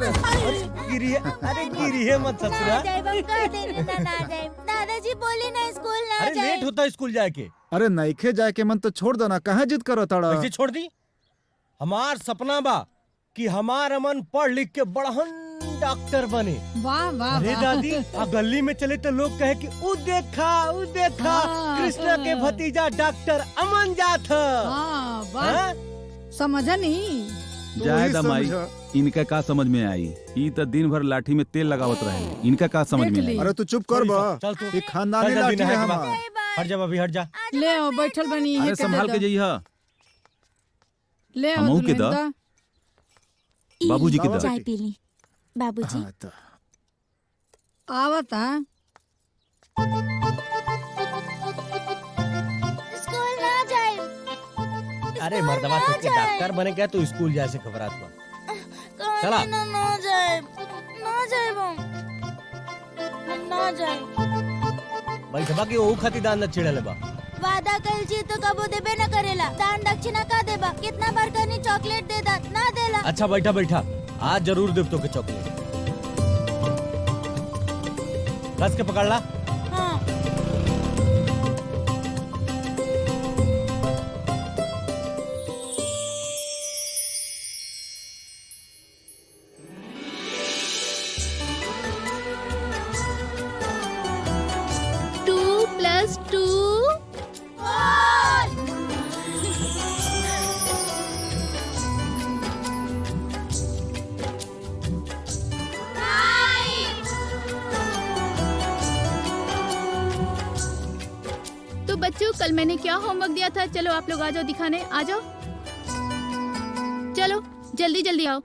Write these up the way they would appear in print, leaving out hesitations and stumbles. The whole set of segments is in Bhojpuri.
गिरी है, अरे गिरी है मत ससुरा। दादाजी बोले ना स्कूल ना अरे लेट होता है स्कूल जाके। अरे नईखे जाए के मन तो छोड़ दो ना, कहाँ जिद करो तड़ा। कैसे छोड़ दी? हमार सपना बा कि हमार अमन पढ़ लिख के बड़हन डॉक्टर बने। वाह वाह अरे वाह। दादी, आ गली में चले तो लोग कहे कि उ देखा कृष्णा के भतीजा डॉक्टर अमन जात। हाँ, वाह। समझा नहीं। जाए दमाई, इनका का समझ में आई? ई तो दिन भर लाठी में तेल लगावत रहे, इनका का समझ में आई? अरे तू चुप कर बा, चल तू। ये खानदानी चल जल्दी लाठी है नहा के हमार। हट जा भाभी, हट जा। ले आओ, बैठल बनी है। अरे संभाल के जइहा। ले आओ हमहू के दा। दुल्हन बाबूजी के दा। चाय पी ली बाबूजी। हाँ, तो। आवता। स्कूल ना जाए। अरे मर्दवा तो के डॉक्टर बने क्या तू स्कूल जाए से घबरात बा। चला। ना जाए ना जाए। भाई सबा की ओहू खाती दान न छिड़ले बा। वादा कल जी तो कबो देबे न करेला। दान दक्षिणा का देबा? कितना बार करनी चॉकलेट दे दा ना देला। अच्छा बैठा बैठा, आज जरूर देव तो के चॉकलेट। कस के पकड़ ला। हाँ। बच्चों, कल मैंने क्या होमवर्क दिया था? चलो आप लोग आ जाओ दिखाने, आ जाओ। चलो जल्दी जल्दी आओ।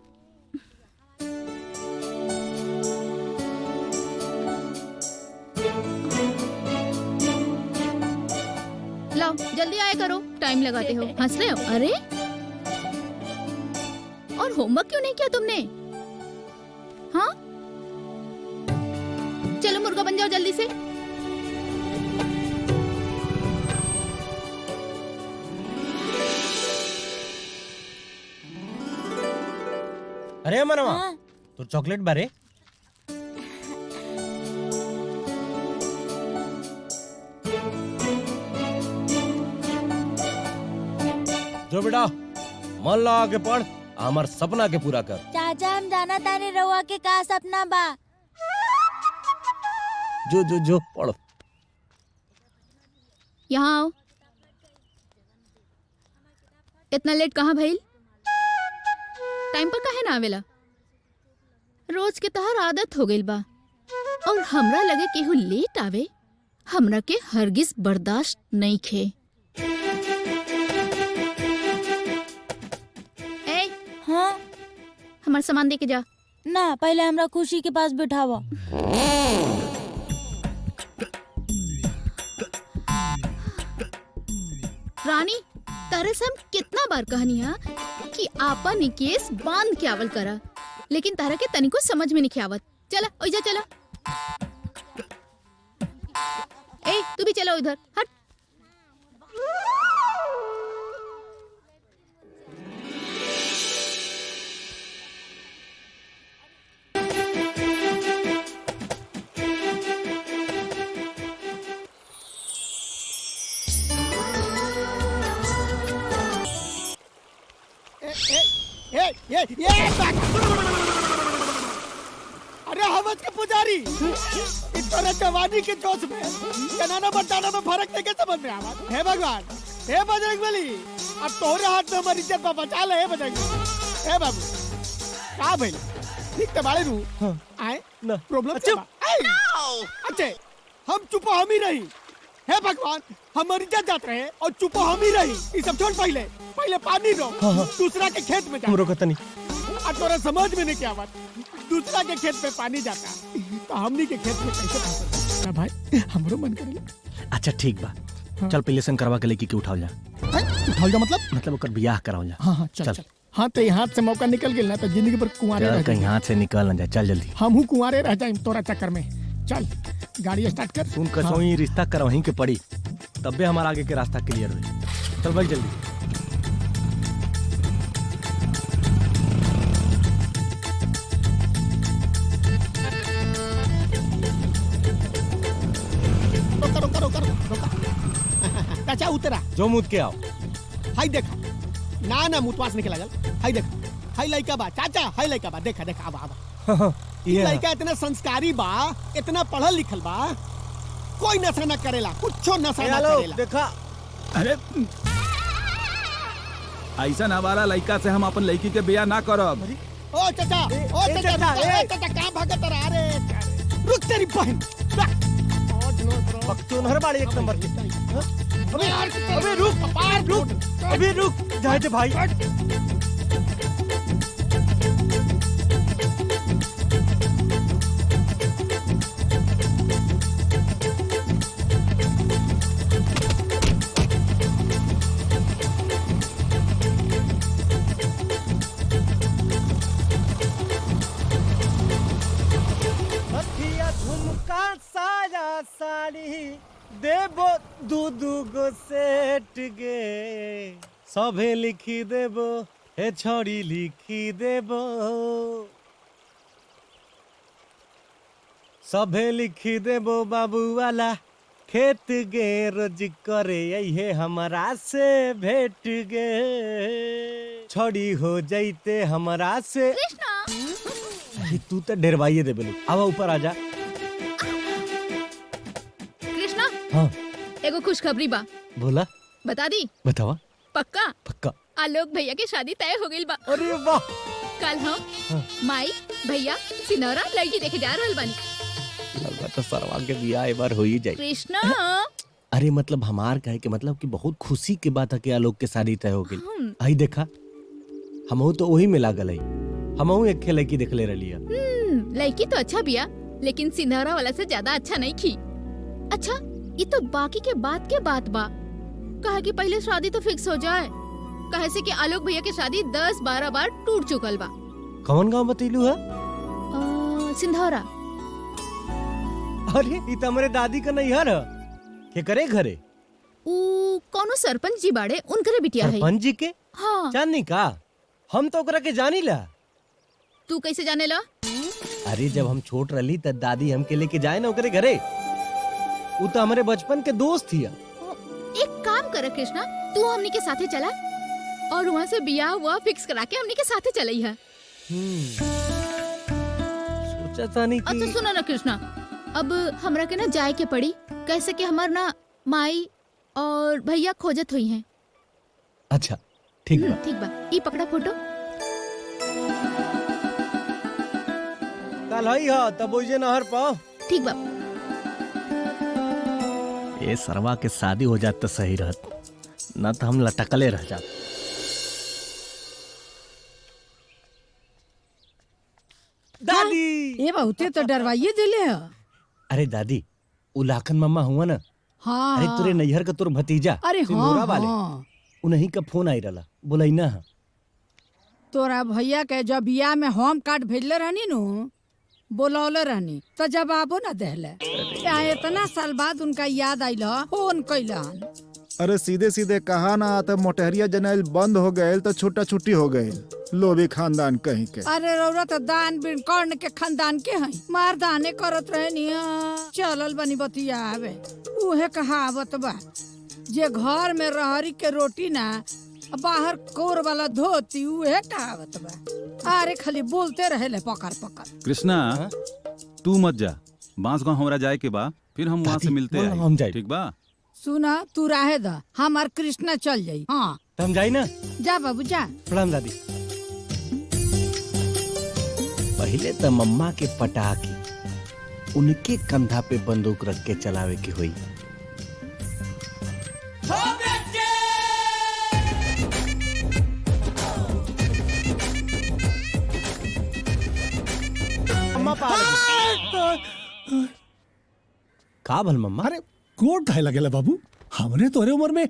लाओ जल्दी आया करो, टाइम लगाते हो। हंस रहे हो? अरे और होमवर्क क्यों नहीं किया तुमने? हाँ चलो मुर्गा बन जाओ जल्दी से। अरे मनवा, तो चॉकलेट बारे। जो बेटा मन लगा के पढ़, हमार सपना के पूरा कर। चाचा हम जाना तानी रहुआ के का सपना बा। जो जो जो पढ़। यहाँ आओ। इतना लेट कहाँ भइल? टाइम पर काहे ना आवेला? रोज के तहर आदत हो गइल बा और हमरा लगे केहू लेट आवे हमरा के हरगिज बर्दाश्त नहीं खे। ए हाँ हमार सामान दे के जा। ना पहले हमरा खुशी के पास बिठावा। रानी तारे से हम कितना बार कहनी है कि आपन केस बांध के आवल करा, लेकिन तारा के तनिको समझ में नहीं आवत। चला ओइजा चला। ए तू भी चला उधर, हट। अरे हवस के पुजारी, इस तरह जवानी के जोश में जनाना बटाना में फर्क नहीं के समझ में आवा। हे भगवान, हे बजरंगबली, अब तोहरे हाथ में हमारी इज्जत बचा ले। हे बजरंगबली, हे बाबू का भइल? ठीक ते बाड़े रू आए ना प्रॉब्लम अच्छे हम चुप हम ही रही। हे भगवान, हमारी इज्जत जात रहे और चुप हम ही रही। ये सब छोड़, पहले पहले पानी रो। दूसरा के खेत में जा। रोकता नहीं। तोरा समझ में नहीं क्या बात? दूसरा के खेत में पानी जाता तो हमनी के खेत में कैसे फसल? भाई हमरो मन करेला। अच्छा ठीक बा, चल पहले करवा के लेके उठाओ जा। उठाओ जा मतलब ओकर बियाह कराओ जा। हाँ चल चल। हाँ तो हाथ से मौका निकल गया ना तो जिंदगी भर कुंवारे रह कहीं हाथ से निकल न जाए। चल जल्दी। हम कुंवारे रह जाए तोरा चक्कर में। चल गाड़ी स्टार्ट कर। सुन कसोई रिश्ता करवहीं के पड़ी, तबे हमारा आगे के रास्ता क्लियर हो। चल भाई जल्दी। अच्छा उतरा जो मुद के आओ। हाय देखा ना ना मुतवास निकल लागल। हाय देखा हाय लड़का बा चाचा, हाय लड़का बा देखा देखा आवा ये लड़का इतना संस्कारी बा, इतना पढ़ल लिखल बा, कोई नशा न करेला, कुछो नशा न करेला। देखा अरे ऐसा नवारा लड़का से हम अपन लड़की के ब्याह ना करब। ओ चाचा, ओ चाचा, चाचा कहाँ भागत रहा? अरे रुक तेरी बहन। बकचोनहर बाड़ी एक नंबर की। अबे रुक, अभी रुक जाए थे भाई। हथिया झुमका साया साड़ी देबो दू गो सेट गे, सभे लिखी देबो हे छोड़ी लिखी देबो, सभे लिखी देबो बाबू वाला खेत गे, रोज करे ये हमारा से भेट गे, छोड़ी हो जाइते हमारा से। अरे तू तो डरवाइए दे बेलू, आवा ऊपर आजा। कृष्णा हाँ एगो खुशखबरी बा, बोला, बता दी। बतावा। पक्का पक्का। आलोक भैया की शादी तय हो गई बा। अरे वाह। कल हम हाँ। माई भैया सिनौरा लड़की देखे जा रहल बानी। लगा तो सरवा के बियाह एक बार हो ही जाए। कृष्णा अरे मतलब हमार कहे के मतलब कि बहुत खुशी की बात है कि आलोक के शादी तय हो गई। आई देखा हमहू तो वही में लागल है, हमहू एक खेल की देख ले रही है। लड़की तो अच्छा बिया, लेकिन सिनौरा वाला से ज्यादा अच्छा नहीं की। अच्छा ये तो बाकी के बात बा, कहा कि पहले शादी तो फिक्स हो जाए, कहे से कि आलोक भैया की शादी 10-12 बार टूट चुकल बा। कौन गाँव बतैलू है? सिंधौरा। अरे ये तो हमारे दादी का नैहर है, के करे घरे? कौनो सरपंच जी बाड़े, उनकरे बिटिया है। सरपंच जी के? हाँ। जाननी का? हम तो ओकरा के जानी ला। तू कैसे जाने ला? अरे जब हम छोट रही तब दादी हमके लेके जाए ना ओकरे घरे, वो तो हमारे बचपन के दोस्त थी। एक काम कर कृष्णा, तू हमनी के साथे चला और वहाँ से बियाह हुआ फिक्स करा के हमनी के साथे चलई है। सोचा था नहीं कि... अच्छा सुनो ना कृष्णा, अब हमरा के ना जाए के पड़ी, कैसे कि हमार ना माई और भैया खोजत हुई हैं। अच्छा ठीक बा। ठीक बा, ई पकड़ा फोटो। कल हई हा तब ओइजे नहर पाओ। ठीक बा। ये सरवा के शादी हो जात तो सही रहत, न तो हम लटकले रह जात। दादी। ये बहुते तो डरवाइए दिले है। अरे दादी, उलाखन मम्मा हुआ ना? हाँ अरे तुरे नैहर का तुर भतीजा अरे सिंदूरा हाँ, वाले, हाँ। उन्हीं का फोन आई रहा, बोलाई ना है। तोरा भैया के जब बियाह में होम कार्ड भेजले रहनी नु, बोलौले रहनी तो जवाबो न देहले। क्या इतना साल बाद उनका याद आइल फोन कैलन। अरे सीधे सीधे कहा ना, तो मोटहरिया जनैल बंद हो गए तो छुट्टा छुट्टी हो गए। लोभी खानदान कहीं के। अरे रौरा तो दान बिन कर्ण के खानदान के हैं, मार दाने करत रहनी। चलल बनी बतिया आवे, उहे कहावत बा, जे घर में रहरी के रोटी ना, बाहर कोर वाला धोती, उहे कहावत बा। अरे खाली बोलते रहे पकड़ पकड़। कृष्णा तू मत जा, बांस गाँव हमरा जाए के बा, फिर हम वहाँ से मिलते हैं। हम जाए। ठीक बा? सुना तू राहे दा, हमार कृष्णा चल जाई। हाँ तो हम जाई ना? जा बाबू जा। प्रणाम दादी। पहले तो मम्मा के पटा के उनके कंधा पे बंदूक रख के चलावे की हुई। का भल मम्मा? अरे कोट काहे लगेला बाबू? हमने तोरे उम्र में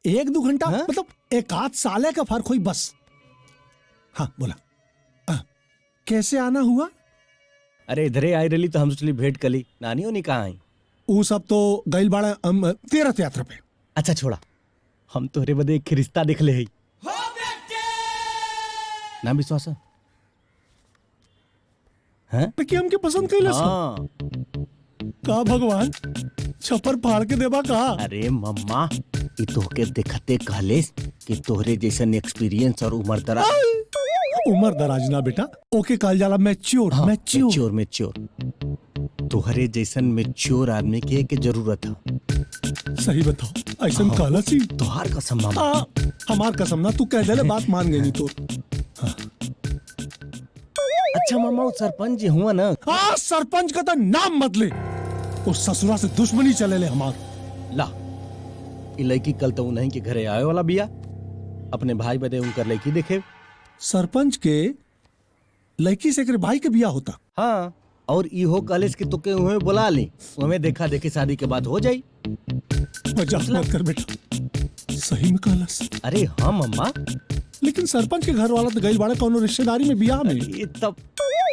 1-2 घंटा मतलब 1-8 साल का फर्क हुई बस। हाँ बोला, कैसे आना हुआ? अरे इधरे आई रही तो हम सोचली भेंट कली, नानी होनी कहाँ आई? वो सब तो गैल बाड़ा तीर्थ यात्रा पे। अच्छा छोड़ा, हम तोहरे बदे एक रिश्ता देख ले। ना विश्वास है? कि हमके पसंद कैला हाँ। का भगवान छप्पर फाड़ के देबा का? अरे मम्मा ई तोहके देखते कहले कि तोहरे जैसन एक्सपीरियंस और उम्र दराज उम्र दराज ना बेटा, ओके कहल जाला मैच्योर। मैच्योर मैच्योर तोहरे जैसन मैच्योर आदमी के जरूरत है। सही बताओ, ऐसा कहला सी। तोहार कसम मामा। हमार कसम ना, तू कह देले बात मान गई नहीं तो। अच्छा मामा, वो सरपंच जी हुआ ना? सरपंच का तो नाम मत ले, उस ससुरा से दुश्मनी चले ले हमार। ला ई लड़की कल तो उन्हीं के घरे आए वाला बिया, अपने भाई बदे उनकर लड़की देखे। सरपंच के लड़की से भाई के बिया होता? हाँ, और इहो कॉलेज के तुके उहे बुला ली, उहे देखा देखी शादी के बाद हो जाई। मजाक मत कर बेटा, सही में कहलस। अरे हाँ मम्मा, लेकिन सरपंच के घर वाला तो गइल बाड़े कौनो रिश्तेदारी में बियाह में। ये तब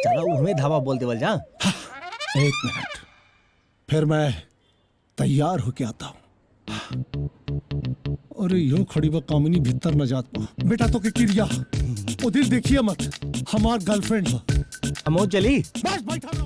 चलो उहे धावा बोल देवल जा। एक मिनट, फिर मैं तैयार होके आता हूँ। अरे यो खड़ी व कामिनी भीतर न जात पा। बेटा तो के क्रिया उधर देखिए मत, हमार गर्लफ्रेंड हम चली। बस बैठा रहो।